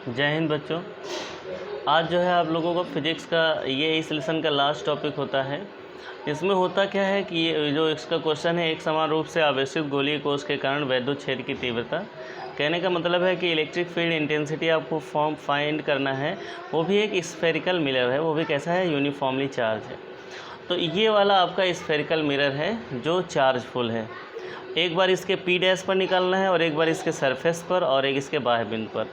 जय हिंद बच्चों। आज जो है आप लोगों को फिजिक्स का ये इस लेसन का लास्ट टॉपिक होता है। इसमें होता क्या है कि ये जो इसका क्वेश्चन है, एक समान रूप से आवेशित गोलीय कोश के कारण वैद्युत क्षेत्र की तीव्रता। कहने का मतलब है कि इलेक्ट्रिक फील्ड इंटेंसिटी आपको फॉर्म फाइंड करना है, वो भी एक स्फेरिकल मिरर है, वो भी कैसा है, यूनिफॉर्मली चार्ज है। तो ये वाला आपका स्फेरिकल मिरर है जो चार्जफुल है। एक बार इसके पी डैश पर निकालना है और एक बार इसके सरफेस पर और एक इसके बाह्य बिंदु पर।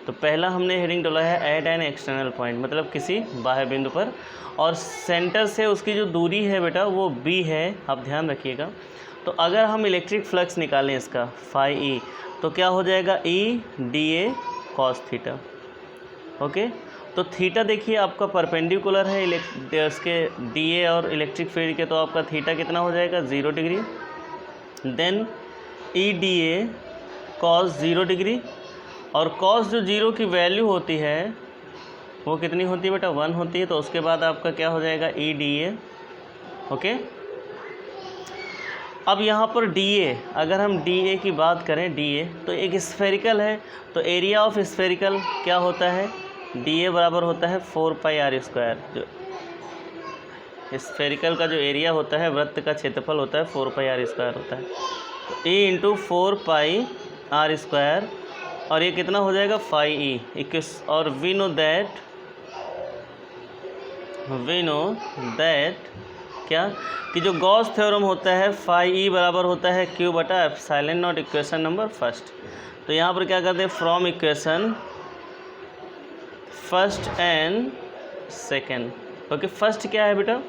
तो पहला हमने हेडिंग डाला है एट एन एक्सटर्नल पॉइंट, मतलब किसी बाह्य बिंदु पर, और सेंटर से उसकी जो दूरी है बेटा वो बी है, आप ध्यान रखिएगा। तो अगर हम इलेक्ट्रिक फ्लक्स निकालें इसका फाई ई, तो क्या हो जाएगा, ई D A cos theta. Okay, तो थीटा देखिए आपका परपेंडिकुलर है इसके डी ए और इलेक्ट्रिक फील्ड के, तो आपका थीटा कितना हो जाएगा, 0 degree. Then E D A cos 0 degree, और कॉस जो 0 की वैल्यू होती है वो कितनी होती है बेटा, 1 होती है। तो उसके बाद आपका क्या हो जाएगा, ई डी ए। ओके, अब यहाँ पर डी ए, अगर हम डी ए की बात करें, डी ए तो एक स्फेरिकल है, तो एरिया ऑफ स्फेरिकल क्या होता है, डी ए बराबर होता है 4 पाई आर स्क्वायर। जो स्फेरिकल का जो एरिया होता है, वृत्त का क्षेत्रफल होता है 4 पाई आर स्क्वायर होता है। तो ए इंटू 4 पाई आर स्क्वायर, और ये कितना हो जाएगा, फाई ई इक्कीस। और वी नो दैट क्या कि जो गॉस थ्योरम होता है, फाई ई बराबर होता है क्यू बटा epsilon naught, equation number first. तो यहाँ पर क्या करते हैं, from equation first and second. Okay, first क्या है बेटा,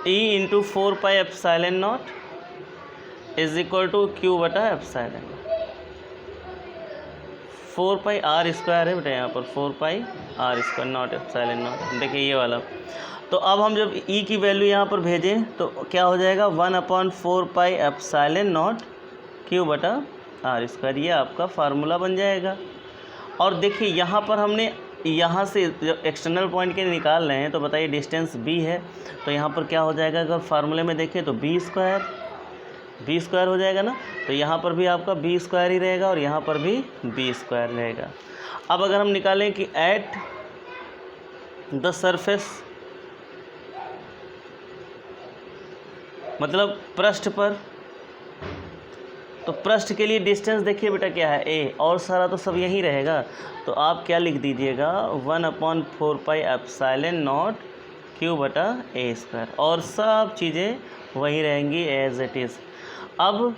E into 4 pi epsilon naught is equal to Q बटा एप्सिलॉन। 4 पाई आर स्क्वायर है बेटा, यहाँ पर 4 pi R square naught epsilon naught. देखिए ये वाला। तो अब हम जब ई की वैल्यू यहाँ पर भेजें तो क्या हो जाएगा, 1/4 पाई एप्सिलॉन नॉट क्यू बटा आर स्क्वायर। ये आपका फार्मूला बन जाएगा। और देखिए यहाँ पर हमने यहाँ से जब एक्सटर्नल पॉइंट के निकाल रहे हैं, तो बताइए डिस्टेंस बी है, तो यहाँ पर क्या हो जाएगा, अगर फार्मूले में देखें तो बी स्क्वायर हो जाएगा ना। तो यहाँ पर भी आपका बी स्क्वायर ही रहेगा और यहाँ पर भी बी स्क्वायर रहेगा। अब अगर हम निकालें कि एट द सरफेस, मतलब पृष्ठ पर, तो पृष्ठ के लिए डिस्टेंस देखिए बेटा क्या है, ए, और सारा तो सब यही रहेगा। तो आप क्या लिख दीजिएगा, 1/4 पाई एप्सिलॉन नॉट क्यू बटा ए स्क्वायर, और सब चीज़ें वही रहेंगी एज इट इज़। अब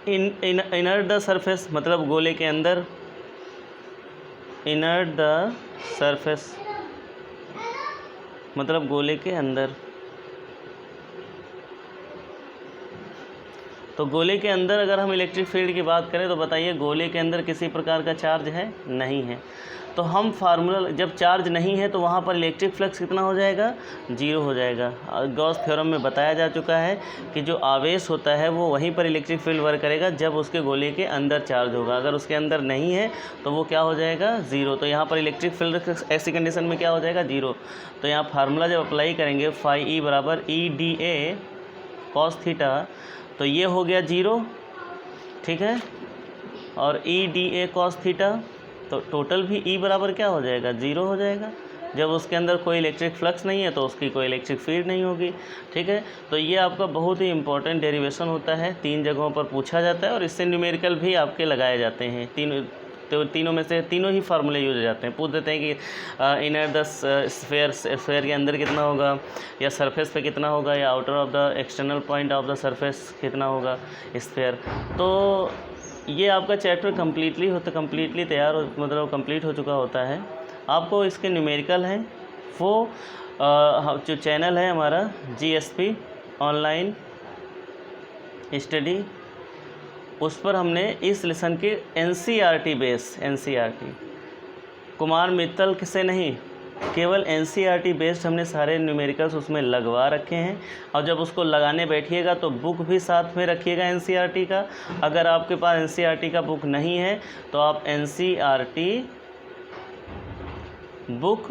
इनर द सरफेस, मतलब गोले के अंदर, इनर द सरफेस मतलब गोले के अंदर। तो गोले के अंदर अगर हम इलेक्ट्रिक फील्ड की बात करें, तो बताइए गोले के अंदर किसी प्रकार का चार्ज है, नहीं है। तो हम फार्मूला, जब चार्ज नहीं है तो वहाँ पर इलेक्ट्रिक फ्लक्स कितना हो जाएगा, 0 हो जाएगा। गॉस थ्योरम में बताया जा चुका है कि जो आवेश होता है वो वहीं पर इलेक्ट्रिक फील्ड वर्क करेगा जब उसके गोले के अंदर चार्ज होगा। अगर उसके अंदर नहीं है तो वो क्या हो जाएगा, 0। तो यहाँ पर इलेक्ट्रिक फील्ड ऐसी कंडीशन में क्या हो जाएगा, 0। तो यहाँ फार्मूला जब अप्लाई करेंगे, फाई ई बराबर ई डी ए कॉस थीटा, तो ये हो गया 0, ठीक है। और ई डी ए कॉस थीटा, तो टोटल भी ई बराबर क्या हो जाएगा, 0 हो जाएगा। जब उसके अंदर कोई इलेक्ट्रिक फ्लक्स नहीं है तो उसकी कोई इलेक्ट्रिक फील्ड नहीं होगी, ठीक है। तो ये आपका बहुत ही इंपॉर्टेंट डेरिवेशन होता है, 3 जगहों पर पूछा जाता है, और इससे न्यूमेरिकल भी आपके लगाए जाते हैं। तीनों में से तीनों ही फार्मूले यूज हो जाते हैं। पूछ देते हैं कि इनर द स्फेयर के अंदर कितना होगा, या सरफेस पे कितना होगा, या outer of the external point of the surface कितना होगा स्फेयर। तो ये आपका चैप्टर कम्प्लीटली तैयार हो, मतलब कंप्लीट हो चुका होता है। आपको इसके न्यूमेरिकल हैं, वो जो चैनल है हमारा GSP ऑनलाइन स्टडी, उस पर हमने इस लेसन के NCERT base, NCERT Kumar Mittal से नहीं, केवल NCERT बेस्ड हमने सारे न्यूमेरिकल्स उसमें लगवा रखे हैं। और जब उसको लगाने बैठिएगा तो बुक भी साथ में रखिएगा NCERT का। अगर आपके पास NCERT का बुक नहीं है तो आप NCERT बुक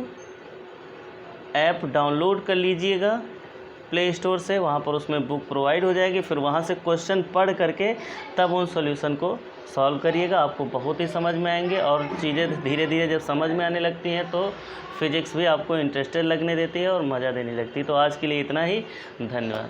ऐप डाउनलोड कर लीजिएगा प्ले स्टोर से, वहाँ पर उसमें बुक प्रोवाइड हो जाएगी। फिर वहाँ से क्वेश्चन पढ़ करके तब उन सॉल्यूशन को सॉल्व करिएगा, आपको बहुत ही समझ में आएंगे। और चीज़ें धीरे धीरे जब समझ में आने लगती हैं तो फिज़िक्स भी आपको इंटरेस्टेड लगने देती है और मज़ा देने लगती है। तो आज के लिए इतना ही, धन्यवाद।